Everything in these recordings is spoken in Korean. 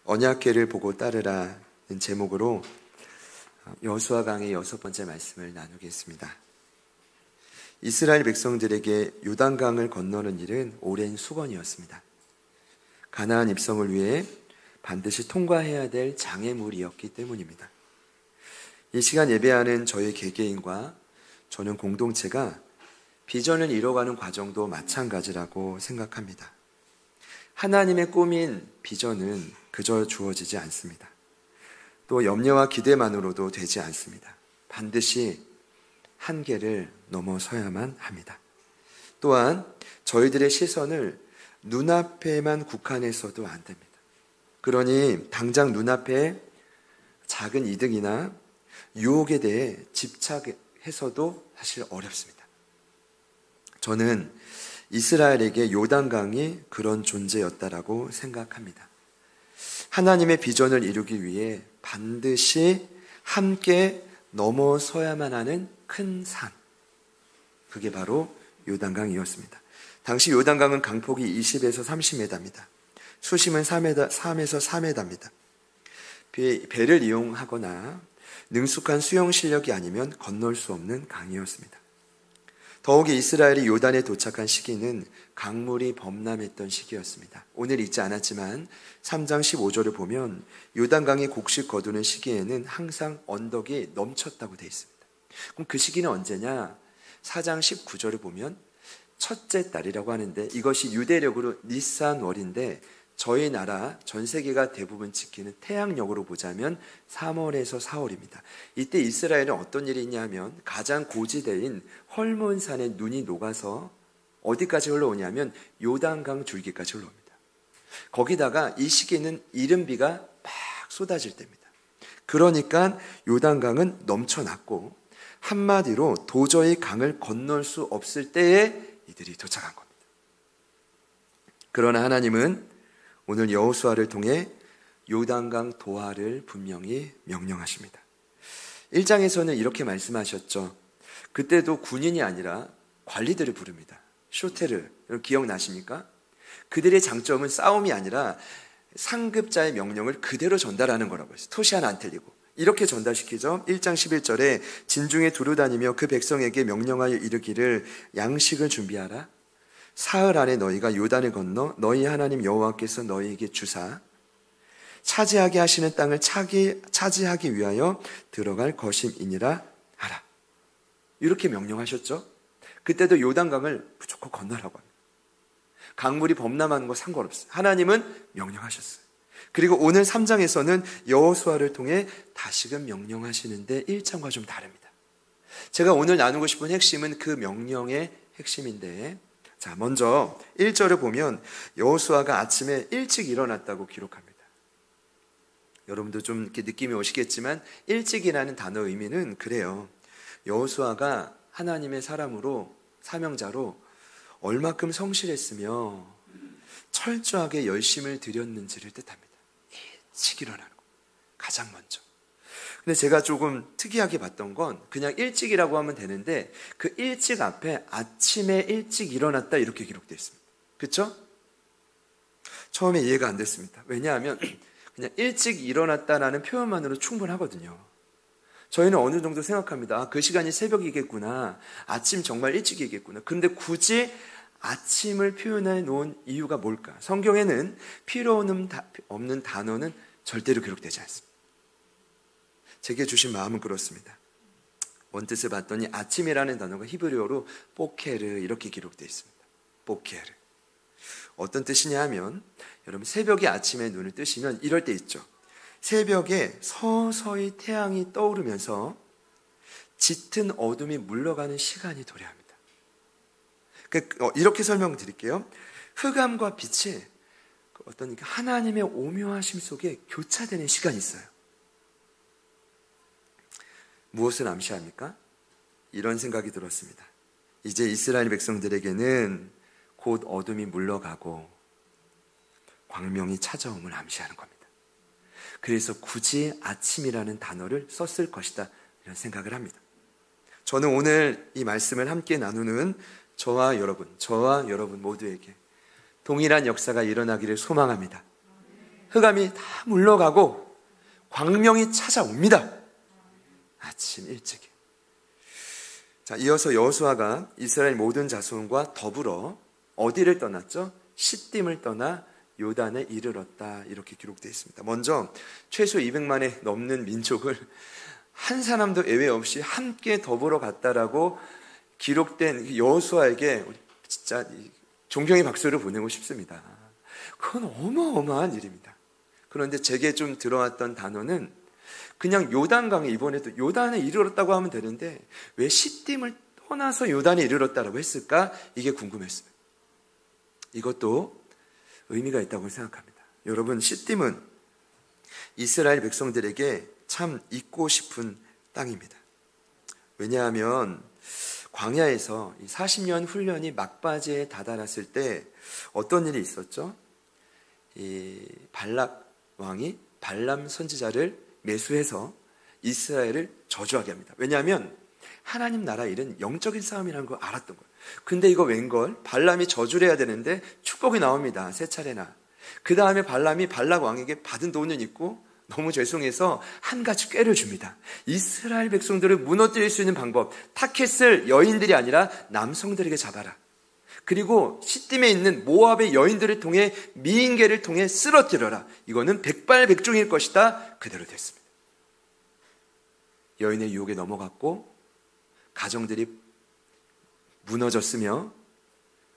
언약궤를 보고 따르라는 제목으로 여호수아 강의 6번째 말씀을 나누겠습니다. 이스라엘 백성들에게 요단강을 건너는 일은 오랜 수건이었습니다. 가나안 입성을 위해 반드시 통과해야 될 장애물이었기 때문입니다. 이 시간 예배하는 저희 개개인과 저는 공동체가 비전을 이뤄가는 과정도 마찬가지라고 생각합니다. 하나님의 꿈인 비전은 그저 주어지지 않습니다. 또 염려와 기대만으로도 되지 않습니다. 반드시 한계를 넘어서야만 합니다. 또한 저희들의 시선을 눈앞에만 국한해서도 안 됩니다. 그러니 당장 눈앞에 작은 이득이나 유혹에 대해 집착해서도 사실 어렵습니다. 저는 이스라엘에게 요단강이 그런 존재였다라고 생각합니다. 하나님의 비전을 이루기 위해 반드시 함께 넘어서야만 하는 큰 산, 그게 바로 요단강이었습니다. 당시 요단강은 강폭이 20에서 30m입니다. 수심은 3에서 4m입니다. 배를 이용하거나 능숙한 수영 실력이 아니면 건널 수 없는 강이었습니다. 더욱이 이스라엘이 요단에 도착한 시기는 강물이 범람했던 시기였습니다. 오늘 읽지 않았지만 3장 15절을 보면 요단강이 곡식 거두는 시기에는 항상 언덕이 넘쳤다고 되어 있습니다. 그럼 그 시기는 언제냐? 4장 19절을 보면 첫째 달이라고 하는데 이것이 유대력으로 니산월인데 저희 나라 전 세계가 대부분 지키는 태양력으로 보자면 3월에서 4월입니다. 이때 이스라엘은 어떤 일이 있냐면 가장 고지대인 헐몬산에 눈이 녹아서 어디까지 흘러오냐면 요단강 줄기까지 흘러옵니다. 거기다가 이 시기는 이른비가 막 쏟아질 때입니다. 그러니까 요단강은 넘쳐났고 한마디로 도저히 강을 건널 수 없을 때에 이들이 도착한 겁니다. 그러나 하나님은 오늘 여호수아를 통해 요단강 도하를 분명히 명령하십니다. 1장에서는 이렇게 말씀하셨죠. 그때도 군인이 아니라 관리들을 부릅니다. 쇼테르, 기억나십니까? 그들의 장점은 싸움이 아니라 상급자의 명령을 그대로 전달하는 거라고 했어요. 토시 하나 안 틀리고. 이렇게 전달시키죠. 1장 11절에 진중에 두루다니며 그 백성에게 명령하여 이르기를 양식을 준비하라. 사흘 안에 너희가 요단을 건너 너희 하나님 여호와께서 너희에게 주사 차지하게 하시는 땅을 차지하기 위하여 들어갈 것임이니라 하라. 이렇게 명령하셨죠. 그때도 요단강을 무조건 건너라고 합니다. 강물이 범람하는 거 상관없어요. 하나님은 명령하셨어요. 그리고 오늘 3장에서는 여호수아를 통해 다시금 명령하시는데 1장과 좀 다릅니다. 제가 오늘 나누고 싶은 핵심은 그 명령의 핵심인데, 자, 먼저 1절을 보면 여호수아가 아침에 일찍 일어났다고 기록합니다. 여러분도 좀 이렇게 느낌이 오시겠지만 일찍이라는 단어 의미는 그래요. 여호수아가 하나님의 사람으로 사명자로 얼마큼 성실했으며 철저하게 열심을 들였는지를 뜻합니다. 일찍 일어나는 거, 가장 먼저. 근데 제가 조금 특이하게 봤던 건 그냥 일찍이라고 하면 되는데 그 일찍 앞에 아침에 일찍 일어났다 이렇게 기록되어 있습니다. 그렇죠? 처음에 이해가 안 됐습니다. 왜냐하면 그냥 일찍 일어났다라는 표현만으로 충분하거든요. 저희는 어느 정도 생각합니다. 아, 그 시간이 새벽이겠구나. 아침 정말 일찍이겠구나. 그런데 굳이 아침을 표현해 놓은 이유가 뭘까? 성경에는 필요 없는 단어는 절대로 기록되지 않습니다. 제게 주신 마음은 그렇습니다. 원뜻을 봤더니 아침이라는 단어가 히브리어로 보케르 이렇게 기록되어 있습니다. 보케르. 어떤 뜻이냐 하면 여러분 새벽에 아침에 눈을 뜨시면 이럴 때 있죠. 새벽에 서서히 태양이 떠오르면서 짙은 어둠이 물러가는 시간이 도래합니다. 이렇게 설명드릴게요. 흑암과 빛이 어떤 하나님의 오묘하심 속에 교차되는 시간이 있어요. 무엇을 암시합니까? 이런 생각이 들었습니다. 이제 이스라엘 백성들에게는 곧 어둠이 물러가고 광명이 찾아옴을 암시하는 겁니다. 그래서 굳이 아침이라는 단어를 썼을 것이다 이런 생각을 합니다. 저는 오늘 이 말씀을 함께 나누는 저와 여러분 모두에게 동일한 역사가 일어나기를 소망합니다. 흑암이 다 물러가고 광명이 찾아옵니다. 아침 일찍이. 자, 이어서 여호수아가 이스라엘 모든 자손과 더불어 어디를 떠났죠? 시딤을 떠나 요단에 이르렀다, 이렇게 기록되어 있습니다. 먼저 최소 200만에 넘는 민족을 한 사람도 예외 없이 함께 더불어 갔다라고 기록된 여호수아에게 진짜 존경의 박수를 보내고 싶습니다. 그건 어마어마한 일입니다. 그런데 제게 좀 들어왔던 단어는 그냥 요단강에, 이번에도 요단에 이르렀다고 하면 되는데 왜 시딤을 떠나서 요단에 이르렀다라고 했을까? 이게 궁금했습니다. 이것도 의미가 있다고 생각합니다. 여러분, 시딤은 이스라엘 백성들에게 참 잊고 싶은 땅입니다. 왜냐하면 광야에서 40년 훈련이 막바지에 다다랐을 때 어떤 일이 있었죠? 이 발락 왕이 발람 선지자를 매수해서 이스라엘을 저주하게 합니다. 왜냐하면 하나님 나라 일은 영적인 싸움이라는 걸 알았던 거예요. 근데 이거 웬걸? 발람이 저주를 해야 되는데 축복이 나옵니다. 세 차례나. 그 다음에 발람이 발락 왕에게 받은 돈은 있고 너무 죄송해서 한 가지 꾀를 줍니다. 이스라엘 백성들을 무너뜨릴 수 있는 방법, 타켓을 여인들이 아니라 남성들에게 잡아라. 그리고 시딤에 있는 모압의 여인들을 통해 미인계를 통해 쓰러뜨려라. 이거는 백발백중일 것이다. 그대로 됐습니다. 여인의 유혹에 넘어갔고 가정들이 무너졌으며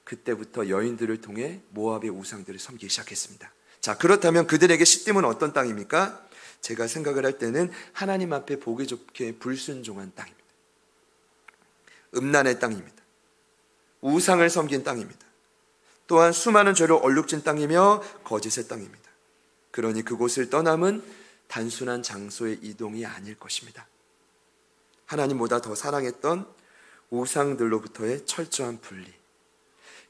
그때부터 여인들을 통해 모압의 우상들을 섬기기 시작했습니다. 자, 그렇다면 그들에게 시딤은 어떤 땅입니까? 제가 생각을 할 때는 하나님 앞에 보기 좋게 불순종한 땅입니다. 음란의 땅입니다. 우상을 섬긴 땅입니다. 또한 수많은 죄로 얼룩진 땅이며 거짓의 땅입니다. 그러니 그곳을 떠남은 단순한 장소의 이동이 아닐 것입니다. 하나님보다 더 사랑했던 우상들로부터의 철저한 분리.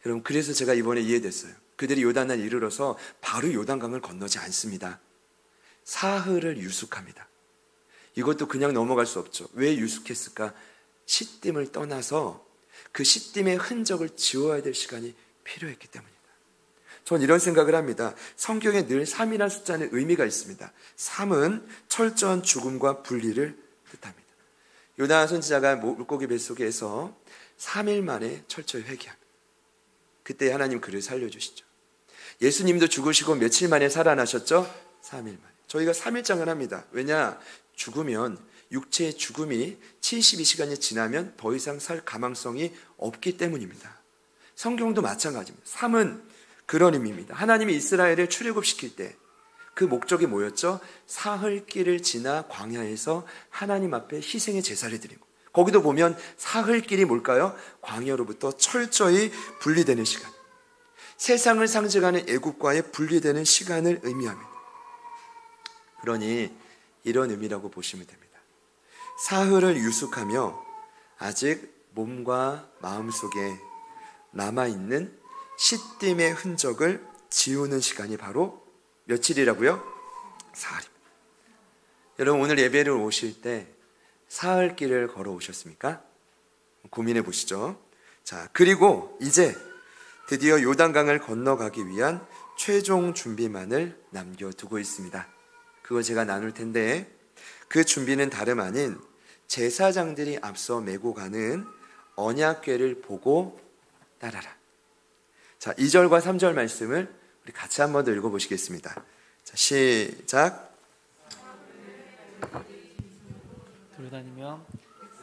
여러분, 그래서 제가 이번에 이해됐어요. 그들이 요단을 이르러서 바로 요단강을 건너지 않습니다. 사흘을 유숙합니다. 이것도 그냥 넘어갈 수 없죠. 왜 유숙했을까? 시딤을 떠나서 그 시딤의 흔적을 지워야 될 시간이 필요했기 때문입니다. 전 이런 생각을 합니다. 성경에 늘 3이라는 숫자는 의미가 있습니다. 3은 철저한 죽음과 분리를 뜻합니다. 요나 선지자가 물고기 뱃속에서 3일 만에 철저히 회개합니다. 그때 하나님 그를 살려주시죠. 예수님도 죽으시고 며칠 만에 살아나셨죠? 3일 만에. 저희가 3일장을 합니다. 왜냐? 죽으면 육체의 죽음이 72시간이 지나면 더 이상 살 가망성이 없기 때문입니다. 성경도 마찬가지입니다. 3은 그런 의미입니다. 하나님이 이스라엘을 출애굽시킬 때 그 목적이 뭐였죠? 사흘길을 지나 광야에서 하나님 앞에 희생의 제사를 드린 거. 거기도 보면 사흘길이 뭘까요? 광야로부터 철저히 분리되는 시간. 세상을 상징하는 애국과의 분리되는 시간을 의미합니다. 그러니 이런 의미라고 보시면 됩니다. 사흘을 유숙하며 아직 몸과 마음속에 남아있는 시딤의 흔적을 지우는 시간이 바로 며칠이라고요? 사흘입니다. 여러분, 오늘 예배를 오실 때 사흘길을 걸어오셨습니까? 고민해 보시죠. 자, 그리고 이제 드디어 요단강을 건너가기 위한 최종 준비만을 남겨두고 있습니다. 그거 제가 나눌 텐데 그 준비는 다름 아닌 제사장들이 앞서 메고 가는 언약궤를 보고 따라라. 자, 2절과 3절 말씀을 우리 같이 한번 더 읽어보시겠습니다. 자, 시작. 돌아다니며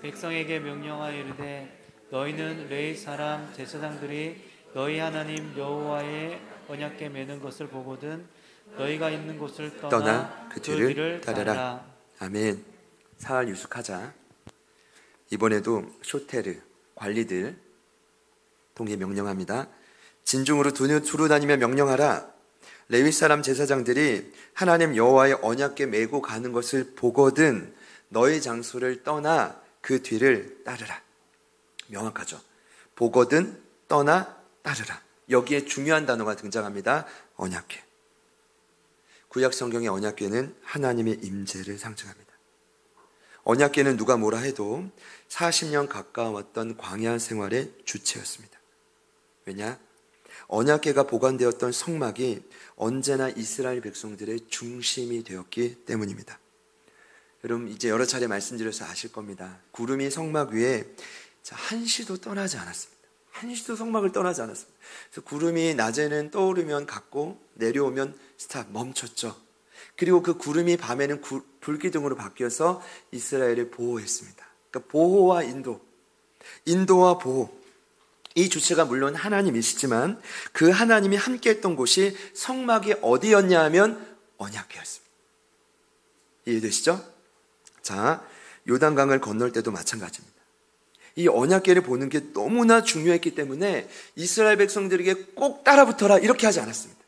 백성에게 명령하여 이르되 너희는 레위 사람 제사장들이 너희 하나님 여호와의 언약궤 매는 것을 보거든 너희가 있는 곳을 떠나 그 뒤를 따르라. 아멘. 사흘 유숙하자. 이번에도 쇼테르 관리들 통해 명령합니다. 진중으로 두루 다니며 명령하라. 레위 사람 제사장들이 하나님 여호와의 언약궤 메고 가는 것을 보거든 너희 장소를 떠나 그 뒤를 따르라. 명확하죠. 보거든 떠나 따르라. 여기에 중요한 단어가 등장합니다. 언약궤. 구약 성경의 언약궤는 하나님의 임재를 상징합니다. 언약궤는 누가 뭐라 해도 40년 가까웠던 광야 생활의 주체였습니다. 왜냐? 언약궤가 보관되었던 성막이 언제나 이스라엘 백성들의 중심이 되었기 때문입니다. 여러분, 이제 여러 차례 말씀드려서 아실 겁니다. 구름이 성막 위에 한시도 떠나지 않았습니다. 한시도 성막을 떠나지 않았습니다. 그래서 구름이 낮에는 떠오르면 갔고 내려오면 스탑, 멈췄죠. 그리고 그 구름이 밤에는 불기둥으로 바뀌어서 이스라엘을 보호했습니다. 그러니까 보호와 인도와 보호, 이 주체가 물론 하나님이시지만 그 하나님이 함께했던 곳이 성막이 어디였냐 하면 언약궤였습니다. 이해되시죠? 자, 요단강을 건널 때도 마찬가지입니다. 이 언약궤를 보는 게 너무나 중요했기 때문에 이스라엘 백성들에게 꼭 따라붙어라 이렇게 하지 않았습니다.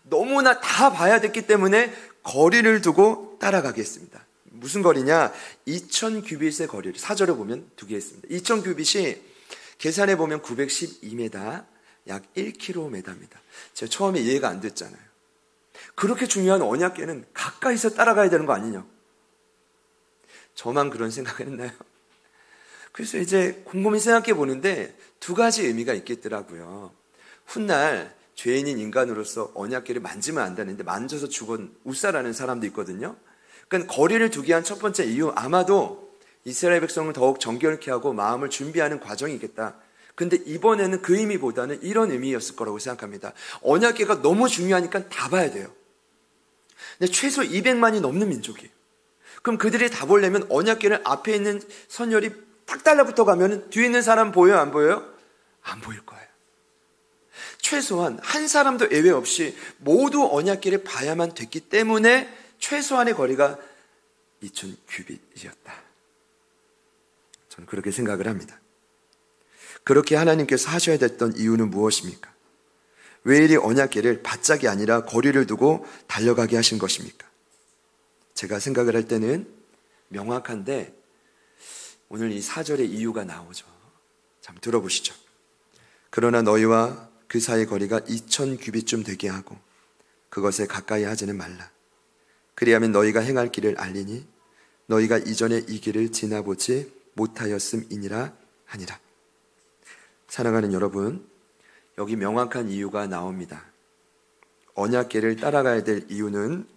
너무나 다 봐야 됐기 때문에 거리를 두고 따라가게 했습니다. 무슨 거리냐? 2000규빗의 거리를 4절에 보면 두게 했습니다. 2000규빗이 계산해 보면 912m, 약 1km입니다. 제가 처음에 이해가 안 됐잖아요. 그렇게 중요한 언약궤는 가까이서 따라가야 되는 거 아니냐? 저만 그런 생각을 했나요? 그래서 이제 곰곰이 생각해 보는데 두 가지 의미가 있겠더라고요. 훗날 죄인인 인간으로서 언약궤를 만지면 안 되는데 만져서 죽은 우사라는 사람도 있거든요. 그러니까 거리를 두게 한 첫 번째 이유, 아마도 이스라엘 백성을 더욱 정결케 하고 마음을 준비하는 과정이겠다. 근데 이번에는 그 의미보다는 이런 의미였을 거라고 생각합니다. 언약궤가 너무 중요하니까 다 봐야 돼요. 근데 최소 200만이 넘는 민족이에요. 그럼 그들이 다 보려면 언약궤를 앞에 있는 선열이 딱 달라붙어 가면 뒤에 있는 사람 보여요? 안 보여요? 안 보일 거예요. 최소한 한 사람도 예외 없이 모두 언약궤를 봐야만 됐기 때문에 최소한의 거리가 2000규빗이었다. 저는 그렇게 생각을 합니다. 그렇게 하나님께서 하셔야 됐던 이유는 무엇입니까? 왜 이리 언약궤를 바짝이 아니라 거리를 두고 달려가게 하신 것입니까? 제가 생각을 할 때는 명확한데 오늘 이 4절의 이유가 나오죠. 한번 들어보시죠. 그러나 너희와 그 사이 거리가 2000규빗쯤 되게 하고 그것에 가까이 하지는 말라. 그리하면 너희가 행할 길을 알리니 너희가 이전에 이 길을 지나보지 못하였음이니라 하니라. 사랑하는 여러분, 여기 명확한 이유가 나옵니다. 언약궤를 따라가야 될 이유는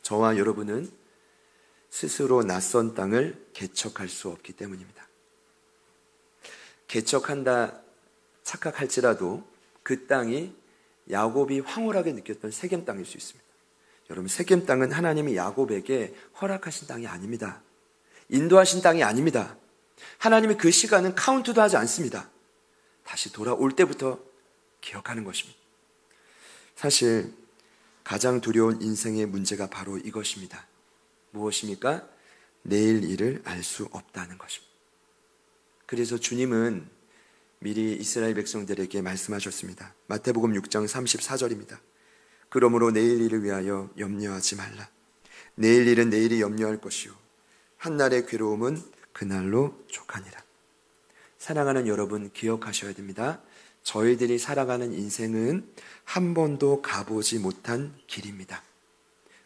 저와 여러분은 스스로 낯선 땅을 개척할 수 없기 때문입니다. 개척한다 착각할지라도 그 땅이 야곱이 황홀하게 느꼈던 세겜 땅일 수 있습니다. 여러분, 세겜 땅은 하나님이 야곱에게 허락하신 땅이 아닙니다. 인도하신 땅이 아닙니다. 하나님이 그 시간은 카운트도 하지 않습니다. 다시 돌아올 때부터 기억하는 것입니다. 사실 가장 두려운 인생의 문제가 바로 이것입니다. 무엇입니까? 내일 일을 알 수 없다는 것입니다. 그래서 주님은 미리 이스라엘 백성들에게 말씀하셨습니다. 마태복음 6장 34절입니다. 그러므로 내일 일을 위하여 염려하지 말라. 내일 일은 내일이 염려할 것이요 한날의 괴로움은 그날로 족하니라. 사랑하는 여러분, 기억하셔야 됩니다. 저희들이 살아가는 인생은 한 번도 가보지 못한 길입니다.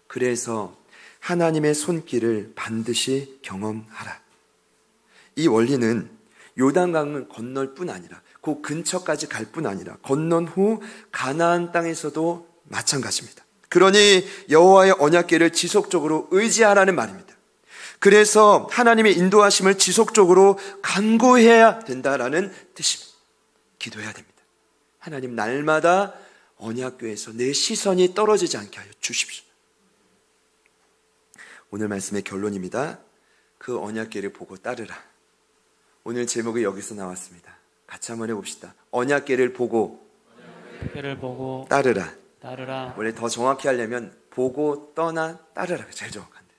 그래서 하나님의 손길을 반드시 경험하라. 이 원리는 요단강을 건널 뿐 아니라 그 근처까지 갈 뿐 아니라 건넌 후 가나안 땅에서도 마찬가지입니다. 그러니 여호와의 언약궤를 지속적으로 의지하라는 말입니다. 그래서 하나님의 인도하심을 지속적으로 간구해야 된다라는 뜻입니다. 기도해야 됩니다. 하나님, 날마다 언약궤에서 내 시선이 떨어지지 않게 하여 주십시오. 오늘 말씀의 결론입니다. 그 언약궤를 보고 따르라. 오늘 제목이 여기서 나왔습니다. 같이 한번 해봅시다. 언약궤를 보고 따르라. 원래 더 정확히 하려면 보고 떠나 따르라가 제일 정확한데,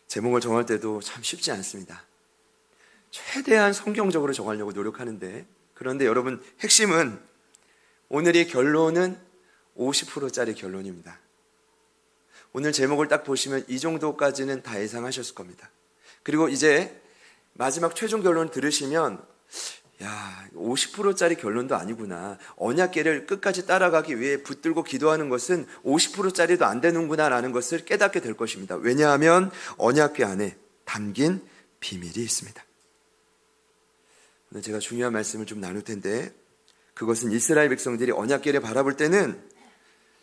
제목을 정할 때도 참 쉽지 않습니다. 최대한 성경적으로 정하려고 노력하는데, 그런데 여러분, 핵심은 오늘의 결론은 50%짜리 결론입니다. 오늘 제목을 딱 보시면 이 정도까지는 다 예상하셨을 겁니다. 그리고 이제 마지막 최종 결론을 들으시면 50%짜리 결론도 아니구나. 언약궤를 끝까지 따라가기 위해 붙들고 기도하는 것은 50%짜리도 안 되는구나 라는 것을 깨닫게 될 것입니다. 왜냐하면 언약궤 안에 담긴 비밀이 있습니다. 오늘 제가 중요한 말씀을 좀 나눌 텐데, 그것은 이스라엘 백성들이 언약궤를 바라볼 때는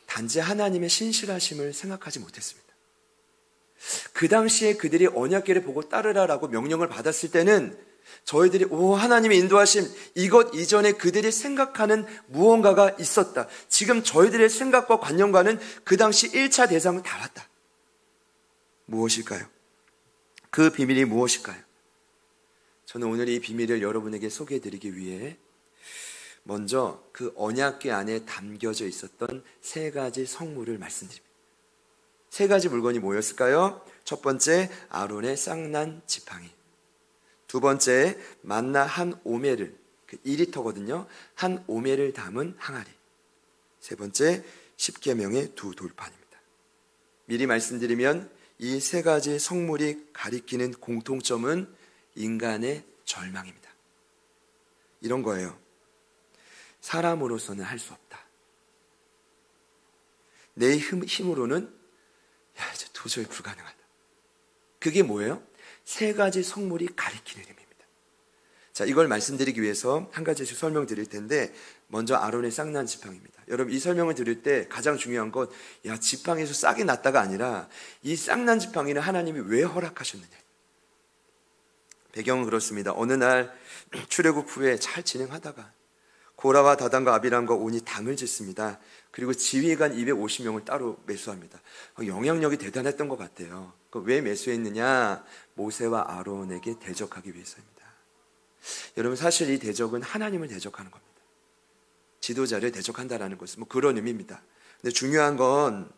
단지 하나님의 신실하심을 생각하지 못했습니다. 그 당시에 그들이 언약궤를 보고 따르라라고 명령을 받았을 때는 저희들이 하나님의 인도하심, 이것 이전에 그들이 생각하는 무언가가 있었다. 지금 저희들의 생각과 관념과는 그 당시 1차 대상은 다 왔다. 무엇일까요? 그 비밀이 무엇일까요? 저는 오늘 이 비밀을 여러분에게 소개해드리기 위해 먼저 그 언약궤 안에 담겨져 있었던 세 가지 성물을 말씀드립니다. 세 가지 물건이 뭐였을까요? 첫 번째, 아론의 쌍난 지팡이. 두 번째, 만나 한 오멜을, 2리터거든요. 한 오멜을 담은 항아리. 세 번째, 십계명의 두 돌판입니다. 미리 말씀드리면 이 세 가지 성물이 가리키는 공통점은 인간의 절망입니다. 이런 거예요. 사람으로서는 할 수 없다. 내 힘으로는 이제 도저히 불가능하다. 그게 뭐예요? 세 가지 성물이 가리키는 의미입니다. 자, 이걸 말씀드리기 위해서 한 가지씩 설명드릴 텐데, 먼저 아론의 쌍난 지팡이입니다. 여러분, 이 설명을 드릴 때 가장 중요한 건 지팡이에서 싹이 났다가 아니라 이 쌍난 지팡이는 하나님이 왜 허락하셨느냐. 배경은 그렇습니다. 어느 날 출애굽 후에 잘 진행하다가 고라와 다단과 아비람과 온이 당을 짓습니다. 그리고 지휘관 250명을 따로 매수합니다. 영향력이 대단했던 것 같아요. 왜 매수했느냐? 모세와 아론에게 대적하기 위해서입니다. 여러분, 사실 이 대적은 하나님을 대적하는 겁니다. 지도자를 대적한다라는 것은 그런 의미입니다. 근데 중요한 건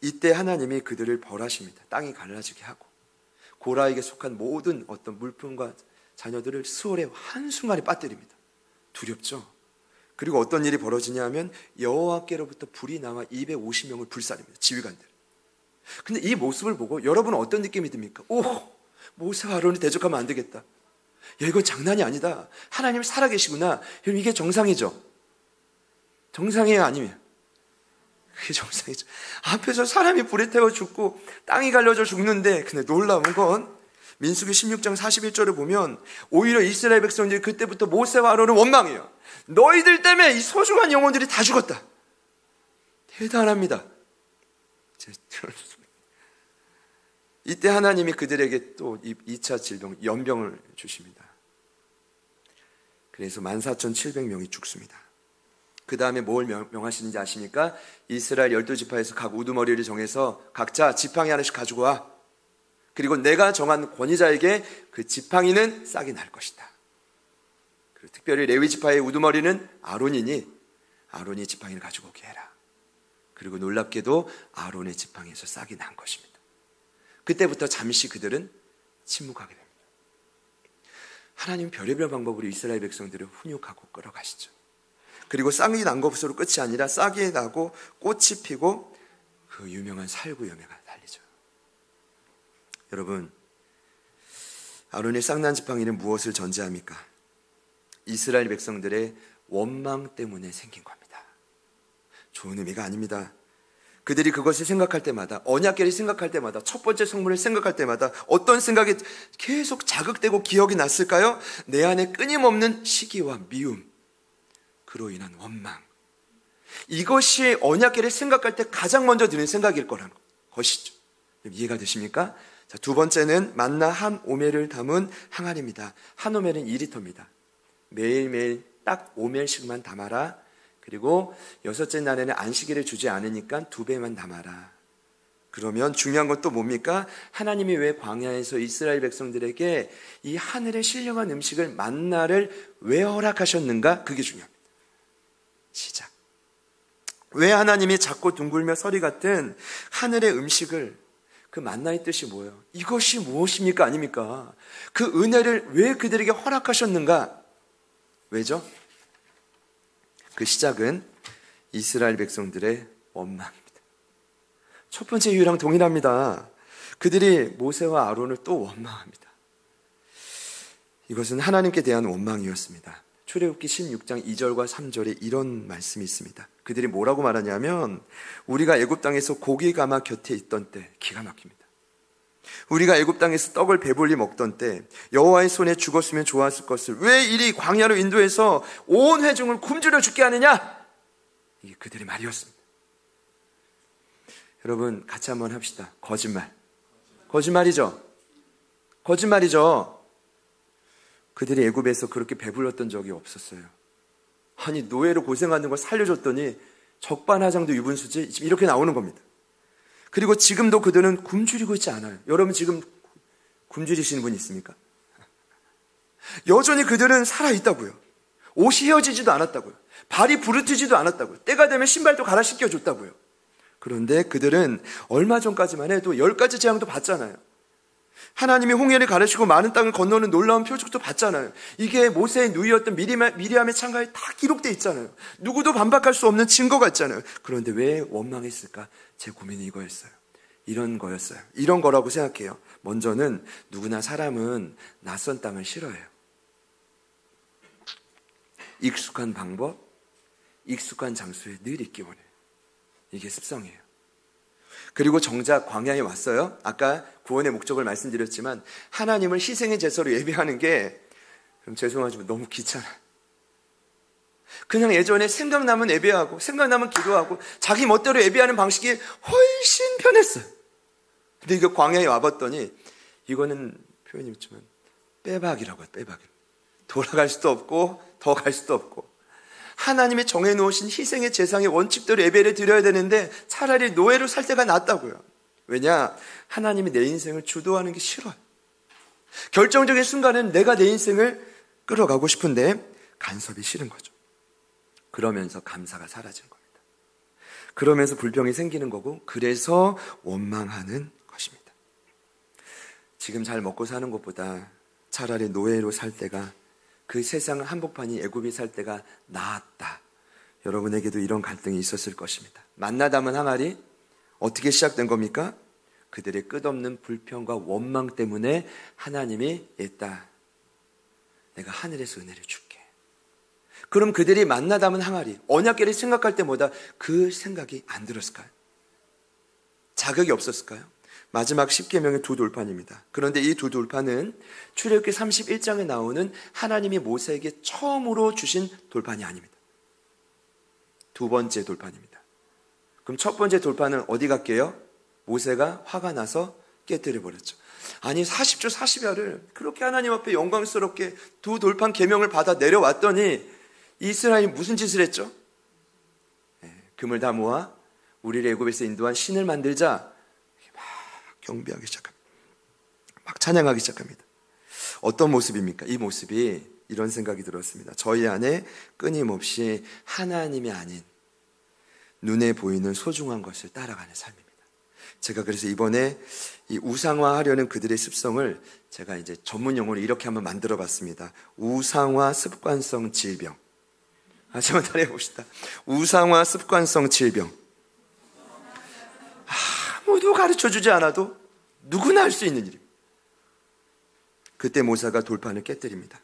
이때 하나님이 그들을 벌하십니다. 땅이 갈라지게 하고 고라에게 속한 모든 어떤 물품과 자녀들을 수월에 한순간에 빠뜨립니다. 두렵죠? 그리고 어떤 일이 벌어지냐 하면 여호와께로부터 불이 나와 250명을 불살립니다. 지휘관들. 근데 이 모습을 보고 여러분은 어떤 느낌이 듭니까? 모세와 아론이 대적하면 안 되겠다. 이건 장난이 아니다. 하나님 살아계시구나. 여러분, 이게 정상이죠? 정상이에요, 아니면? 그게 정상이죠. 앞에서 사람이 불에 태워 죽고 땅이 갈려져 죽는데, 근데 놀라운 건 민수기 16장 41절을 보면 오히려 이스라엘 백성들이 그때부터 모세와 아론은 원망해요. 너희들 때문에 이 소중한 영혼들이 다 죽었다. 대단합니다. 이때 하나님이 그들에게 또 2차 질병, 연병을 주십니다. 그래서 14,700명이 죽습니다. 그 다음에 뭘 명하시는지 아십니까? 이스라엘 12지파에서 각 우두머리를 정해서 각자 지팡이 하나씩 가지고 와. 그리고 내가 정한 권위자에게 그 지팡이는 싹이 날 것이다. 그리고 특별히 레위 지파의 우두머리는 아론이니 아론이 지팡이를 가지고 오게 해라. 그리고 놀랍게도 아론의 지팡이에서 싹이 난 것입니다. 그때부터 잠시 그들은 침묵하게 됩니다. 하나님 별의별 방법으로 이스라엘 백성들을 훈육하고 끌어가시죠. 그리고 싹이 난 것으로 끝이 아니라 싹이 나고 꽃이 피고 그 유명한 살구열매가 달리죠. 여러분, 아론의 쌍난 지팡이는 무엇을 전제합니까? 이스라엘 백성들의 원망 때문에 생긴 겁니다. 좋은 의미가 아닙니다. 그들이 그것을 생각할 때마다, 언약궤를 생각할 때마다, 첫 번째 성물을 생각할 때마다 어떤 생각이 계속 자극되고 기억이 났을까요? 내 안에 끊임없는 시기와 미움, 그로 인한 원망. 이것이 언약궤를 생각할 때 가장 먼저 드는 생각일 거라는 것이죠. 이해가 되십니까? 자, 두 번째는 만나 한 오멜을 담은 항아리입니다. 한 오멜은 2리터입니다. 매일매일 딱 5멜씩만 담아라. 그리고 여섯째 날에는 안식일을 주지 않으니까 2배만 담아라. 그러면 중요한 건 또 뭡니까? 하나님이 왜 광야에서 이스라엘 백성들에게 이 하늘의 신령한 음식을 만나를 왜 허락하셨는가? 그게 중요합니다. 시작. 왜 하나님이 작고 둥글며 서리 같은 하늘의 음식을, 그 만나의 뜻이 뭐예요? 이것이 무엇입니까? 아닙니까? 그 은혜를 왜 그들에게 허락하셨는가? 왜죠? 그 시작은 이스라엘 백성들의 원망입니다. 첫 번째 이유랑 동일합니다. 그들이 모세와 아론을 또 원망합니다. 이것은 하나님께 대한 원망이었습니다. 출애굽기 16장 2절과 3절에 이런 말씀이 있습니다. 그들이 뭐라고 말하냐면, 우리가 애굽 땅에서 고기 가마 곁에 있던 때, 기가 막힙니다. 우리가 애굽 땅에서 떡을 배불리 먹던 때 여호와의 손에 죽었으면 좋았을 것을 왜 이리 광야로 인도해서 온 회중을 굶주려 죽게 하느냐? 이게 그들의 말이었습니다. 여러분 같이 한번 합시다. 거짓말이죠. 그들이 애굽에서 그렇게 배불렀던 적이 없었어요. 아니 노예로 고생하는 걸 살려줬더니 적반하장도 유분수지 이렇게 나오는 겁니다. 그리고 지금도 그들은 굶주리고 있지 않아요. 여러분 지금 굶주리시는 분 있습니까? 여전히 그들은 살아있다고요. 옷이 휘어지지도 않았다고요. 발이 부르트지도 않았다고요. 때가 되면 신발도 갈아 씻겨줬다고요. 그런데 그들은 얼마 전까지만 해도 10가지 재앙도 봤잖아요. 하나님이 홍해를 가르치고 많은 땅을 건너는 놀라운 표적도 봤잖아요. 이게 모세의 누이였던 미리암의 창가에 다 기록되어 있잖아요. 누구도 반박할 수 없는 증거가 있잖아요. 그런데 왜 원망했을까? 제 고민이 이거였어요. 이런 거라고 생각해요. 먼저는 누구나 사람은 낯선 땅을 싫어해요. 익숙한 방법, 익숙한 장소에 늘 있기 원해요. 이게 습성이에요. 그리고 정작 광야에 왔어요. 아까 구원의 목적을 말씀드렸지만 하나님을 희생의 제사로 예배하는 게 좀 죄송하지만 너무 귀찮아요. 그냥 예전에 생각나면 예배하고 생각나면 기도하고 자기 멋대로 예배하는 방식이 훨씬 편했어요. 근데 이거 광야에 와봤더니 이거는 표현이 있지만 빼박이라고 해요. 빼박. 돌아갈 수도 없고 더 갈 수도 없고 하나님이 정해놓으신 희생의 제상의 원칙대로 예배를 드려야 되는데 차라리 노예로 살 때가 낫다고요. 왜냐? 하나님이 내 인생을 주도하는 게 싫어요. 결정적인 순간은 내가 내 인생을 끌어가고 싶은데 간섭이 싫은 거죠. 그러면서 감사가 사라지는 겁니다. 그러면서 불평이 생기는 거고 그래서 원망하는 것입니다. 지금 잘 먹고 사는 것보다 차라리 노예로 살 때가 그 세상 한복판이 애굽이 살 때가 나았다. 여러분에게도 이런 갈등이 있었을 것입니다. 만나 담은 항아리 어떻게 시작된 겁니까? 그들의 끝없는 불평과 원망 때문에 하나님이 얘다 내가 하늘에서 은혜를 줄게. 그럼 그들이 만나 담은 항아리 언약궤를 생각할 때마다 그 생각이 안 들었을까요? 자격이 없었을까요? 마지막 10계명의 두 돌판입니다. 그런데 이 두 돌판은 출애굽기 31장에 나오는 하나님이 모세에게 처음으로 주신 돌판이 아닙니다. 두 번째 돌판입니다. 그럼 첫 번째 돌판은 어디 갈게요? 모세가 화가 나서 깨뜨려 버렸죠. 아니 40조 40야를 그렇게 하나님 앞에 영광스럽게 두 돌판 계명을 받아 내려왔더니 이스라엘이 무슨 짓을 했죠? 금을 다 모아 우리를 애굽에서 인도한 신을 만들자. 경배하기 시작합니다. 막 찬양하기 시작합니다. 어떤 모습입니까? 이 모습이 이런 생각이 들었습니다. 저희 안에 끊임없이 하나님이 아닌 눈에 보이는 소중한 것을 따라가는 삶입니다. 제가 그래서 이번에 이 우상화하려는 그들의 습성을 제가 이제 전문 용어로 이렇게 한번 만들어 봤습니다. 우상화 습관성 질병. 다시 한번 따라해 봅시다. 우상화 습관성 질병. 아무도 가르쳐주지 않아도 누구나 할 수 있는 일입니다. 그때 모세가 돌판을 깨뜨립니다.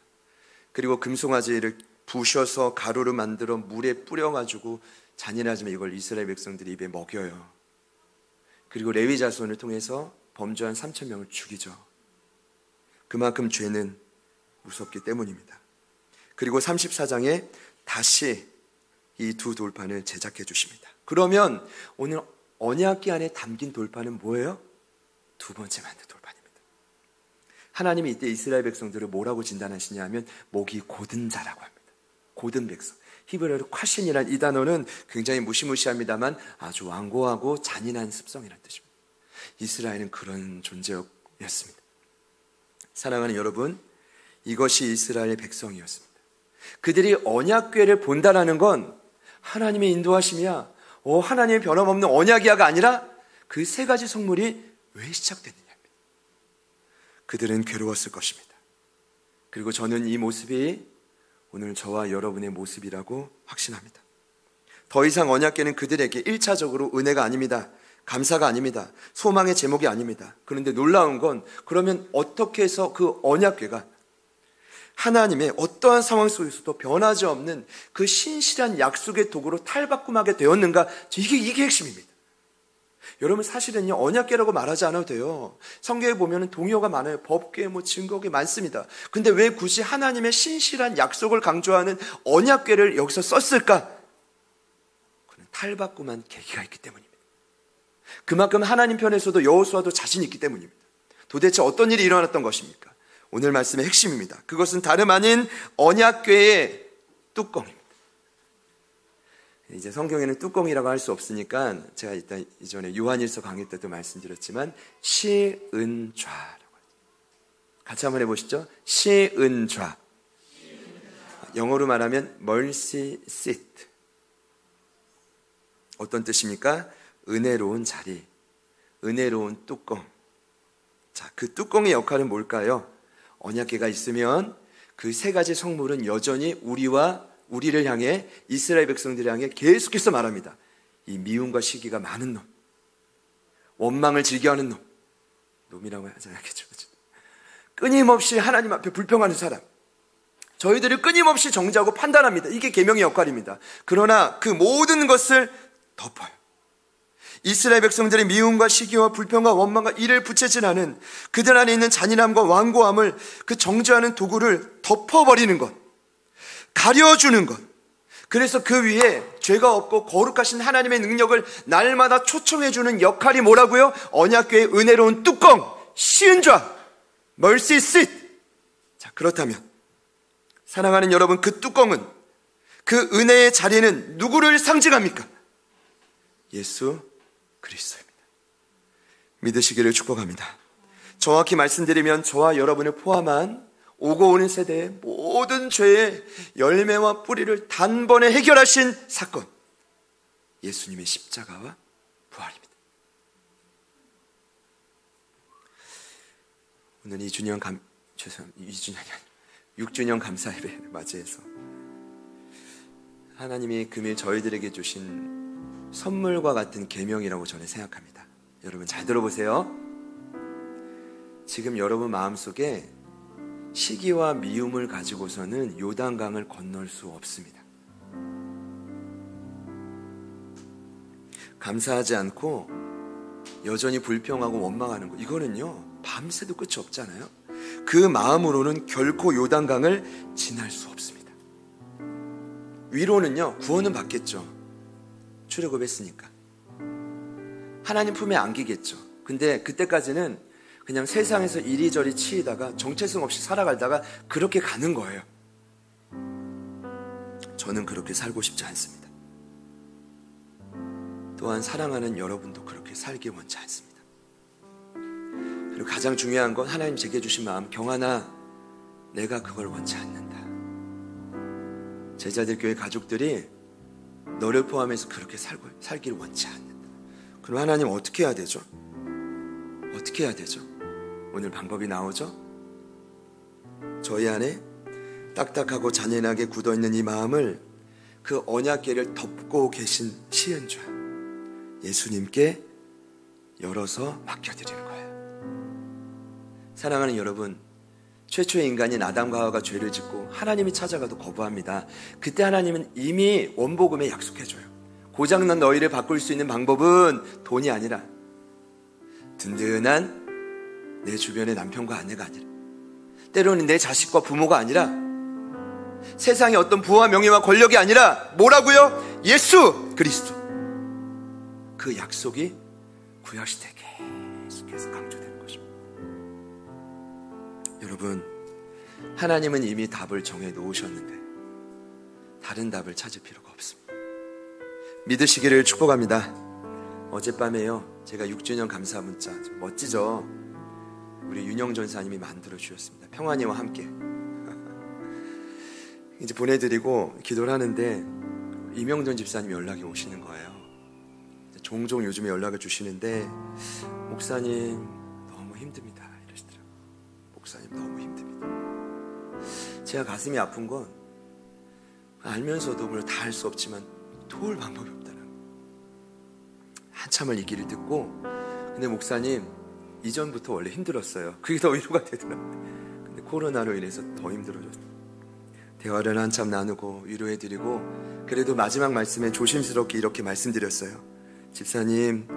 그리고 금송아지를 부셔서 가루로 만들어 물에 뿌려가지고 잔인하지만 이걸 이스라엘 백성들이 입에 먹여요. 그리고 레위 자손을 통해서 범죄한 3,000명을 죽이죠. 그만큼 죄는 무섭기 때문입니다. 그리고 34장에 다시 이 두 돌판을 제작해 주십니다. 그러면 오늘 언약궤 안에 담긴 돌판은 뭐예요? 두 번째 만든 돌판입니다. 하나님이 이때 이스라엘 백성들을 뭐라고 진단하시냐 하면 목이 고든 자라고 합니다. 고든 백성. 히브리어로 콰신이란 이 단어는 굉장히 무시무시합니다만 아주 완고하고 잔인한 습성이라는 뜻입니다. 이스라엘은 그런 존재였습니다. 사랑하는 여러분, 이것이 이스라엘 백성이었습니다. 그들이 언약궤를 본다라는 건 하나님의 인도하심이야. 하나님의 변함없는 언약이야가 아니라 그 세 가지 성물이 왜 시작됐느냐입니다. 그들은 괴로웠을 것입니다. 그리고 저는 이 모습이 오늘 저와 여러분의 모습이라고 확신합니다. 더 이상 언약궤는 그들에게 1차적으로 은혜가 아닙니다. 감사가 아닙니다. 소망의 제목이 아닙니다. 그런데 놀라운 건 그러면 어떻게 해서 그 언약궤가 하나님의 어떠한 상황 속에서도 변하지 없는 그 신실한 약속의 도구로 탈바꿈하게 되었는가? 이게 핵심입니다. 여러분 사실은요, 언약궤라고 말하지 않아도 돼요. 성경에 보면 동요가 많아요. 법궤, 증거궤 많습니다. 근데 왜 굳이 하나님의 신실한 약속을 강조하는 언약궤를 여기서 썼을까? 그는 탈바꿈한 계기가 있기 때문입니다. 그만큼 하나님 편에서도 여호수아도 자신이 있기 때문입니다. 도대체 어떤 일이 일어났던 것입니까? 오늘 말씀의 핵심입니다. 그것은 다름 아닌 언약궤의 뚜껑입니다. 이제 성경에는 뚜껑이라고 할 수 없으니까 제가 일단 이전에 요한일서 강의 때도 말씀드렸지만 시은좌라고 같이 한번 해보시죠. 시은좌. 영어로 말하면 mercy seat. 어떤 뜻입니까? 은혜로운 자리, 은혜로운 뚜껑. 자, 그 뚜껑의 역할은 뭘까요? 언약궤가 있으면 그 세 가지 성물은 여전히 우리를 향해, 이스라엘 백성들을 향해 계속해서 말합니다. 이 미움과 시기가 많은 놈, 원망을 즐겨하는 놈이라고 하지 않겠죠. 끊임없이 하나님 앞에 불평하는 사람, 저희들을 끊임없이 정죄하고 판단합니다. 이게 계명의 역할입니다. 그러나 그 모든 것을 덮어요. 이스라엘 백성들의 미움과 시기와 불평과 원망과 이를 부채질하는 그들 안에 있는 잔인함과 완고함을, 그 정죄하는 도구를 덮어버리는 것, 가려주는 것. 그래서 그 위에 죄가 없고 거룩하신 하나님의 능력을 날마다 초청해주는 역할이 뭐라고요? 언약궤의 은혜로운 뚜껑, 시은좌, mercy seat. 자, 그렇다면 사랑하는 여러분, 그 뚜껑은, 그 은혜의 자리는 누구를 상징합니까? 예수 그리스도입니다. 믿으시기를 축복합니다. 정확히 말씀드리면 저와 여러분을 포함한 오고 오는 세대의 모든 죄의 열매와 뿌리를 단번에 해결하신 사건, 예수님의 십자가와 부활입니다. 오늘 6주년 감사 예배를 맞이해서 하나님이 금일 저희들에게 주신 선물과 같은 계명이라고 저는 생각합니다. 여러분 잘 들어보세요. 지금 여러분 마음속에 시기와 미움을 가지고서는 요단강을 건널 수 없습니다. 감사하지 않고 여전히 불평하고 원망하는 것, 이거는요 밤새도 끝이 없잖아요. 그 마음으로는 결코 요단강을 지날 수 없습니다. 위로는요, 구원은 받겠죠. 출애굽했으니까 하나님 품에 안기겠죠. 근데 그때까지는 그냥 세상에서 이리저리 치이다가 정체성 없이 살아가다가 그렇게 가는 거예요. 저는 그렇게 살고 싶지 않습니다. 또한 사랑하는 여러분도 그렇게 살기 원치 않습니다. 그리고 가장 중요한 건 하나님 제게 주신 마음, 경하나 내가 그걸 원치 않는다. 제자들 교회 가족들이 너를 포함해서 그렇게 살기를 원치 않는다. 그럼 하나님 어떻게 해야 되죠? 어떻게 해야 되죠? 오늘 방법이 나오죠? 저희 안에 딱딱하고 잔인하게 굳어있는 이 마음을 그 언약궤를 덮고 계신 시은좌 예수님께 열어서 맡겨드리는 거예요. 사랑하는 여러분, 최초의 인간인 아담과 하와가 죄를 짓고 하나님이 찾아가도 거부합니다. 그때 하나님은 이미 원복음에 약속해줘요. 고장난 너희를 바꿀 수 있는 방법은 돈이 아니라 든든한 내 주변의 남편과 아내가 아니라, 때로는 내 자식과 부모가 아니라, 세상의 어떤 부와 명예와 권력이 아니라 뭐라고요? 예수 그리스도. 그 약속이 구약시대에 계속해서 강조되는 것입니다. 여러분, 하나님은 이미 답을 정해 놓으셨는데 다른 답을 찾을 필요가 없습니다. 믿으시기를 축복합니다. 어젯밤에요, 제가 6주년 감사 문자, 좀 멋지죠? 우리 윤영 전사님이 만들어 주셨습니다. 평안이와 함께 이제 보내드리고 기도를 하는데 이명돈 집사님이 연락이 오시는 거예요. 종종 요즘에 연락을 주시는데, 목사님 너무 힘듭니다 이러시더라고요. 목사님 너무 힘듭니다. 제가 가슴이 아픈 건 알면서도 물론 다 할 수 없지만 도울 방법이 없다는 거예요. 한참을 이 길을 듣고, 근데 목사님 이전부터 원래 힘들었어요. 그게 더 위로가 되더라고요. 근데 코로나로 인해서 더 힘들어졌어요. 대화를 한참 나누고 위로해드리고, 그래도 마지막 말씀에 조심스럽게 이렇게 말씀드렸어요. 집사님,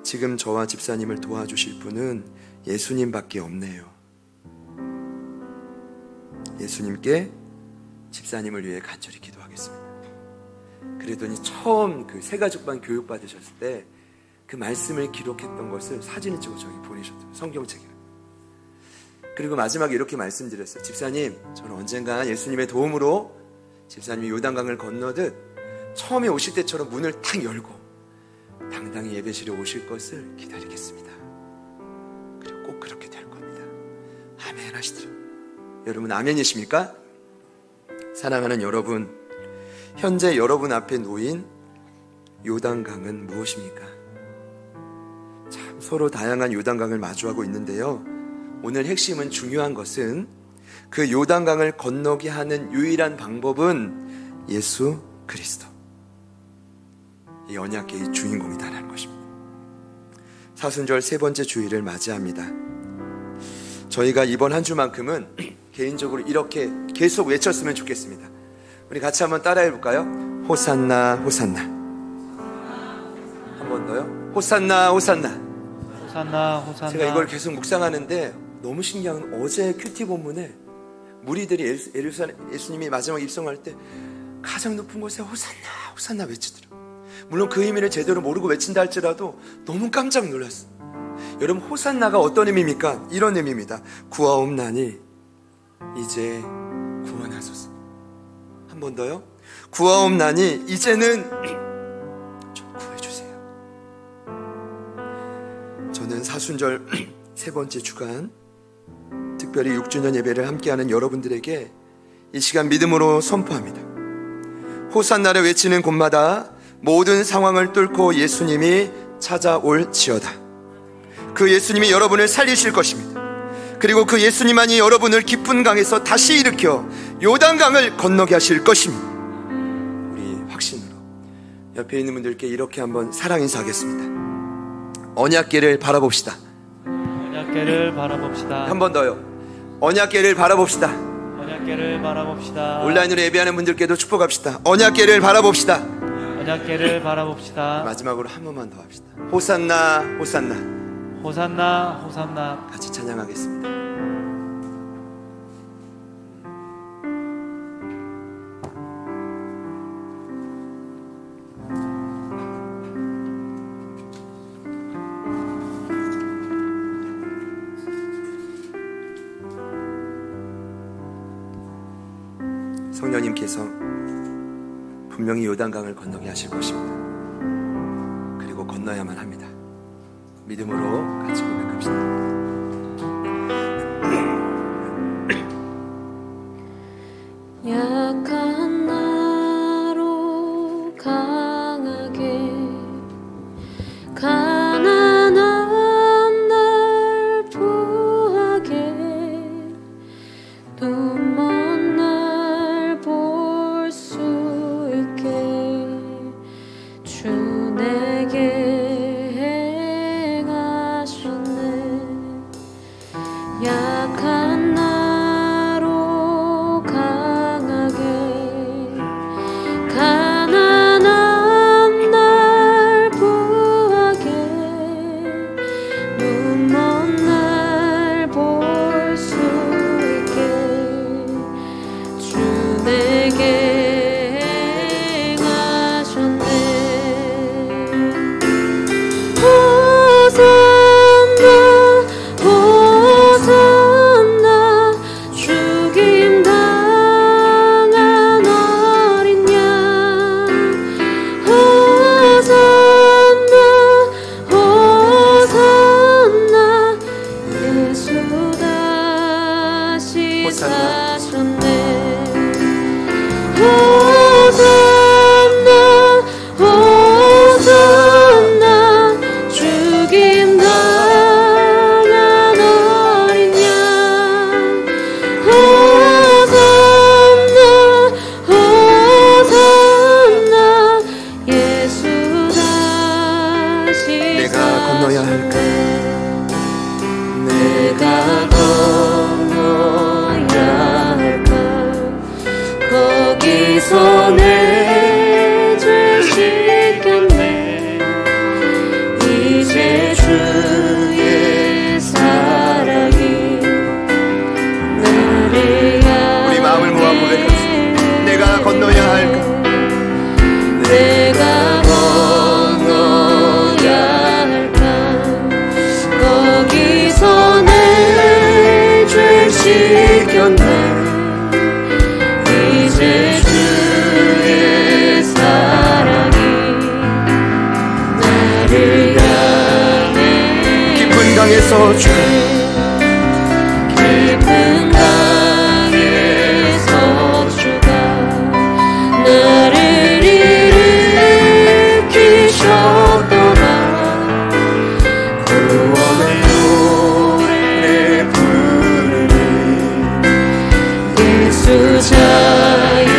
지금 저와 집사님을 도와주실 분은 예수님밖에 없네요. 예수님께 집사님을 위해 간절히 기도하겠습니다. 그랬더니 처음 그 새가족반 교육 받으셨을 때 그 말씀을 기록했던 것을 사진을 찍어 저기 보내셨어요. 성경책에. 그리고 마지막에 이렇게 말씀드렸어요. 집사님, 저는 언젠가 예수님의 도움으로 집사님이 요단강을 건너듯 처음에 오실 때처럼 문을 탁 열고 당당히 예배실에 오실 것을 기다리겠습니다. 그리고 꼭 그렇게 될 겁니다. 아멘 하시더라고요. 여러분 아멘이십니까? 사랑하는 여러분, 현재 여러분 앞에 놓인 요단강은 무엇입니까? 참 서로 다양한 요단강을 마주하고 있는데요, 오늘 핵심은, 중요한 것은 그 요단강을 건너게 하는 유일한 방법은 예수 그리스도, 이 언약궤의 주인공이다라는 것입니다. 사순절 세 번째 주일을 맞이합니다. 저희가 이번 한 주만큼은 개인적으로 이렇게 계속 외쳤으면 좋겠습니다. 우리 같이 한번 따라해 볼까요? 호산나 호산나. 한 번 더요. 호산나 호산나. 호산나 호산나. 제가 이걸 계속 묵상하는데 너무 신기한 건 어제 큐티 본문에 무리들이 예수님이 마지막 입성할 때 가장 높은 곳에 호산나 호산나 외치더라고요. 물론 그 의미를 제대로 모르고 외친다 할지라도 너무 깜짝 놀랐어요. 여러분, 호산나가 어떤 의미입니까? 이런 의미입니다. 구하옵나니 이제 구원하소서. 한 번 더요. 구하옵나니 이제는 좀 구해주세요. 저는 사순절 세 번째 주간, 특별히 6주년 예배를 함께하는 여러분들에게 이 시간 믿음으로 선포합니다. 호산나를 외치는 곳마다 모든 상황을 뚫고 예수님이 찾아올지어다. 그 예수님이 여러분을 살리실 것입니다. 그리고 그 예수님만이 여러분을 깊은 강에서 다시 일으켜 요단강을 건너게 하실 것입니다. 우리 확신으로 옆에 있는 분들께 이렇게 한번 사랑 인사하겠습니다. 언약궤를 바라봅시다. 언약궤를 바라봅시다. 한 번 더요. 언약궤를 바라봅시다. 언약궤를 바라봅시다. 온라인으로 예배하는 분들께도 축복합시다. 언약궤를 바라봅시다. 언약궤를 바라봅시다. 마지막으로 한 번만 더 합시다. 호산나 호산나. 호산나 호산나. 같이 찬양하겠습니다. 성령님께서 분명히 요단강을 건너게 하실 것입니다. 그리고 건너야만 합니다. 믿음으로 같이 고백합시다. 약한 나로 강하게 가난한 날 부하게 눈먼 날 볼 수 있게 주 내게 행하셨네. 약한 나로 강하게 가난한 날 부하게 눈먼 날 볼 수 있게 주 내게 행하셨네. 호산나 죽임 당한 어린 양. 호산나 예수 다시 사셨네. 호산나 죽임 당한 어린 양. 호산나 예수 다시 내가 건너야 할까? 내가 건너야 할까? 거기서 내 죄 씻겼네. 이제 지켰네. 이제 주의 사랑이 나를 향해 깊은 강에서 주 깊은 강에서 주가 나를 일으키셨도다. 구원의 노래 부르리. 예수 자유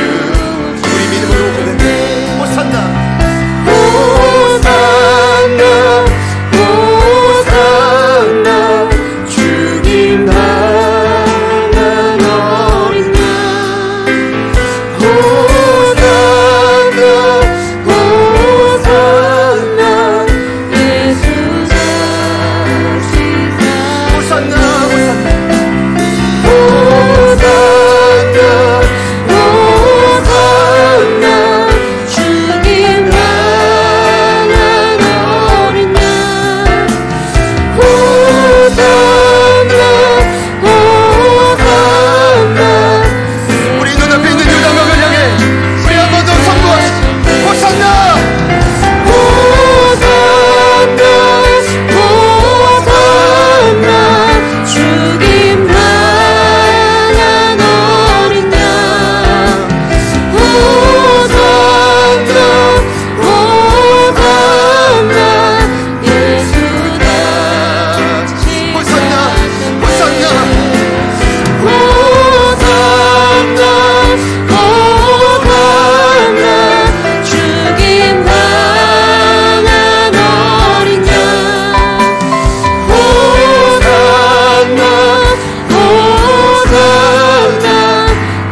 우리 믿음으로 고백해. 호산나 호산나 호산나 죽임 당한 어린 양. 호산나 호산나 예수 자시사. 호산나 호산나 호산나 호산나 죽임 당한 어린 양. 호산나 호산나 우리 눈앞에 있는 요단강을 향해 우리 한 번 더 선포하시죠. 호산나 호산나 호산나 죽임 당한 어린 양. 호산나 호산나 예수 다시 호산나 호산나 호산나 호산나 죽임 당한 어린 양. 호산나 호산나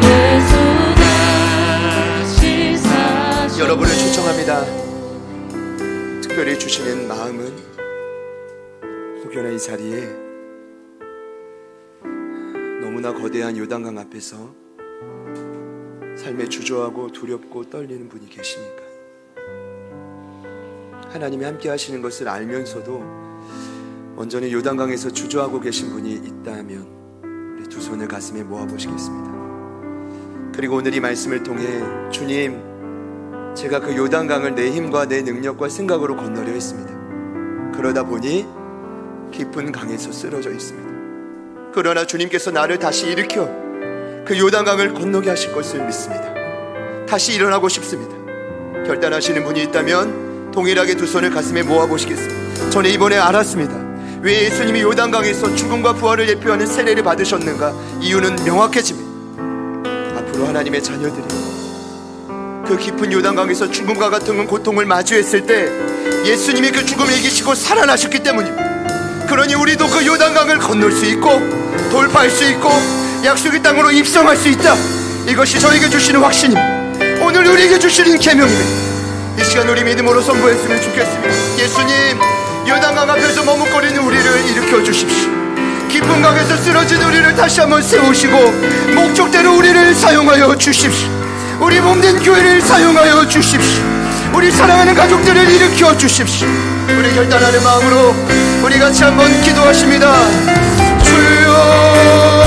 예수 다시 사셨네. 여러분을 초청합니다. 특별히 주시는 마음은 혹여나 이 자리에 너무나 거대한 요단강 앞에서 삶에 주저하고 두렵고 떨리는 분이 계십니까? 하나님이 함께 하시는 것을 알면서도 온전히 요단강에서 주저하고 계신 분이 있다면 우리 두 손을 가슴에 모아보시겠습니다. 그리고 오늘 이 말씀을 통해 주님, 제가 그 요단강을 내 힘과 내 능력과 생각으로 건너려 했습니다. 그러다 보니 깊은 강에서 쓰러져 있습니다. 그러나 주님께서 나를 다시 일으켜 그 요단강을 건너게 하실 것을 믿습니다. 다시 일어나고 싶습니다. 결단하시는 분이 있다면 동일하게 두 손을 가슴에 모아보시겠습니다. 저는 이번에 알았습니다. 왜 예수님이 요단강에서 죽음과 부활을 예표하는 세례를 받으셨는가? 이유는 명확해집니다. 앞으로 하나님의 자녀들이 그 깊은 요단강에서 죽음과 같은 고통을 마주했을 때 예수님이 그 죽음을 이기시고 살아나셨기 때문입니다. 그러니 우리도 그 요단강을 건널 수 있고 돌파할 수 있고 약속의 땅으로 입성할 수 있다. 이것이 저에게 주시는 확신입니다. 오늘 우리에게 주시는 계명입니다. 이 시간 우리 믿음으로 선포했으면 좋겠습니다. 예수님, 요단강 앞에서 머뭇거리는 우리를 일으켜 주십시오. 깊은 강에서 쓰러진 우리를 다시 한번 세우시고 목적대로 우리를 사용하여 주십시오. 우리 몸된 교회를 사용하여 주십시오. 우리 사랑하는 가족들을 일으켜 주십시오. 우리 결단하는 마음으로 우리 같이 한번 기도하십니다. 주여,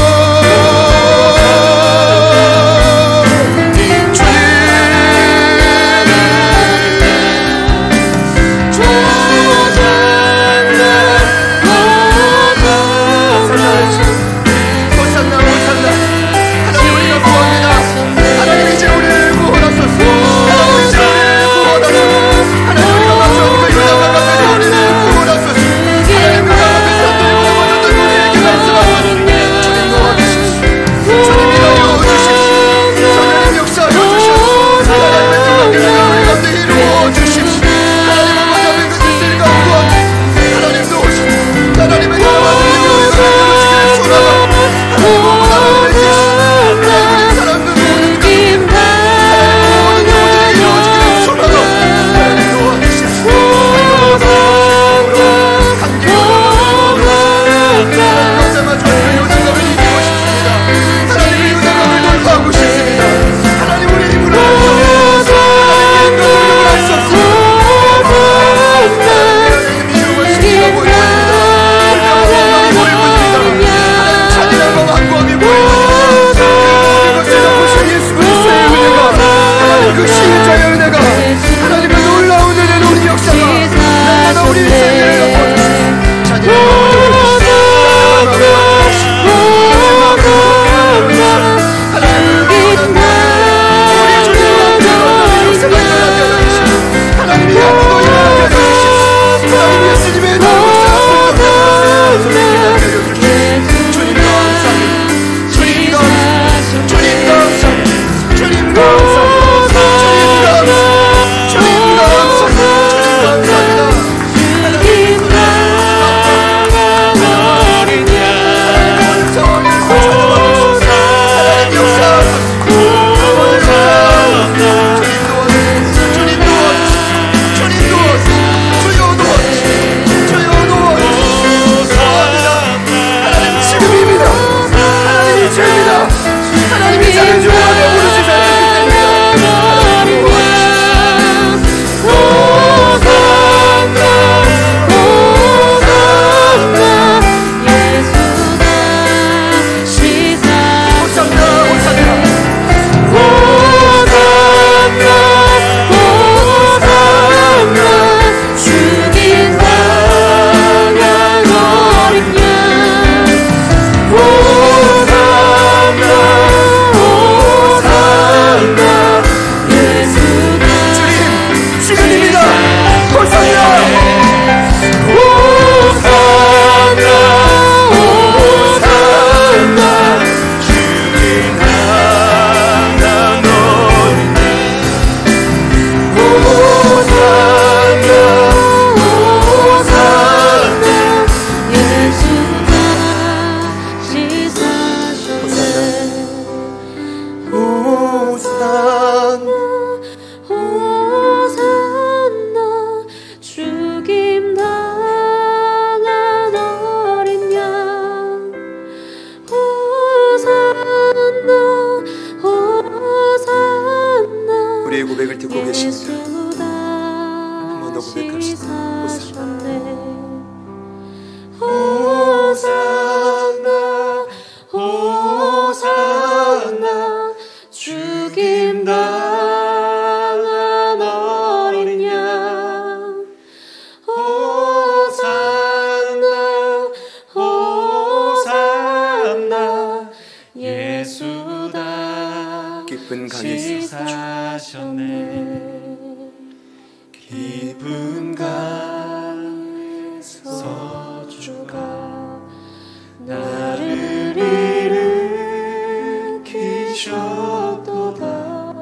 다시 사셨네. 깊은 강에서 주가 나를 일으키셨도다.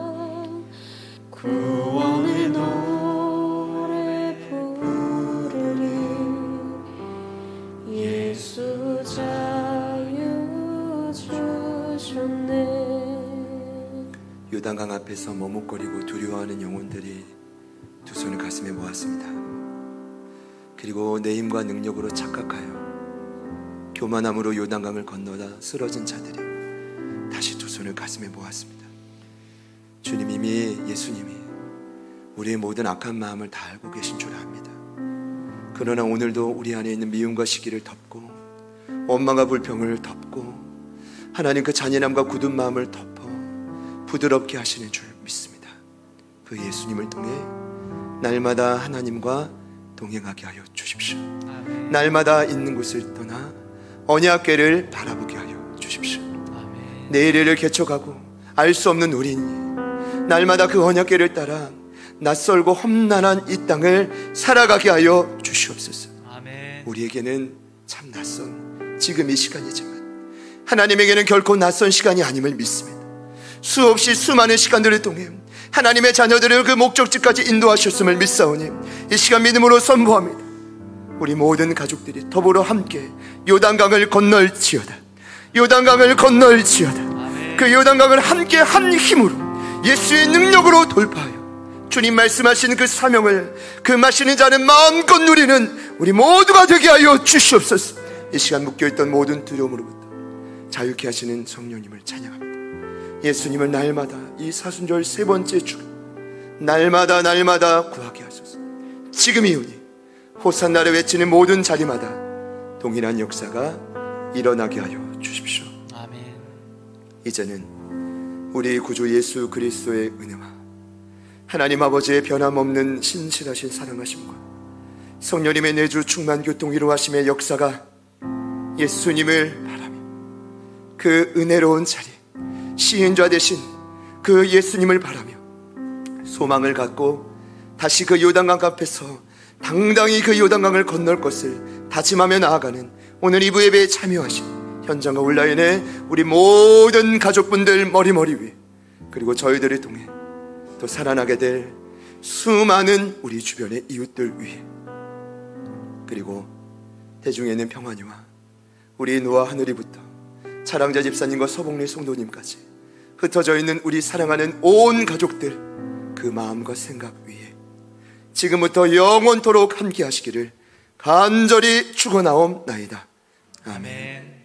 구원의 노래 부르리. 예수 자유 주셨네. 요단강 앞에서 머뭇거리고 두려워하는 영혼들이 두 손을 가슴에 모았습니다. 그리고 내 힘과 능력으로 착각하여 교만함으로 요단강을 건너다 쓰러진 자들이 다시 두 손을 가슴에 모았습니다. 주님이, 예수님이 우리의 모든 악한 마음을 다 알고 계신 줄 압니다. 그러나 오늘도 우리 안에 있는 미움과 시기를 덮고 원망과 불평을 덮고 하나님 그 잔인함과 굳은 마음을 덮어 부드럽게 하시는 줄 믿습니다. 그 예수님을 통해 날마다 하나님과 동행하게 하여 주십시오. 아멘. 날마다 있는 곳을 떠나 언약궤를 바라보게 하여 주십시오. 아멘. 내일을 개척하고 알 수 없는 우리니 날마다 그 언약궤를 따라 낯설고 험난한 이 땅을 살아가게 하여 주시옵소서. 아멘. 우리에게는 참 낯선 지금 이 시간이지만 하나님에게는 결코 낯선 시간이 아님을 믿습니다. 수없이 수많은 시간들을 통해 하나님의 자녀들을 그 목적지까지 인도하셨음을 믿사오니 이 시간 믿음으로 선포합니다. 우리 모든 가족들이 더불어 함께 요단강을 건널지어다. 요단강을 건널지어다. 아멘. 그 요단강을 함께 한 힘으로 예수의 능력으로 돌파하여 주님 말씀하신 그 사명을 그 마시는 자는 마음껏 누리는 우리 모두가 되게 하여 주시옵소서. 이 시간 묶여있던 모든 두려움으로부터 자유케 하시는 성령님을 찬양합니다. 예수님을 날마다 이 사순절 세 번째 주 날마다 구하게 하소서. 지금이오니 호산나를 외치는 모든 자리마다 동일한 역사가 일어나게 하여 주십시오. 아멘. 이제는 우리 구주 예수 그리스도의 은혜와 하나님 아버지의 변함없는 신실하신 사랑하심과 성령님의 내주 충만 교통위로 하심의 역사가 예수님을 바라며 그 은혜로운 자리 시인자 되신 그 예수님을 바라며 소망을 갖고 다시 그 요단강 앞에서 당당히 그 요단강을 건널 것을 다짐하며 나아가는 오늘 이부 예배에 참여하신 현장과 온라인의 우리 모든 가족분들 머리 위에 그리고 저희들을 통해 또 살아나게 될 수많은 우리 주변의 이웃들 위에 그리고 대중에는 평안이와 우리 노아 하늘이부터 차량자 집사님과 서봉리 성도님까지 흩어져 있는 우리 사랑하는 온 가족들 그 마음과 생각 위에 지금부터 영원토록 함께 하시기를 간절히 축원하옵나이다. 아멘.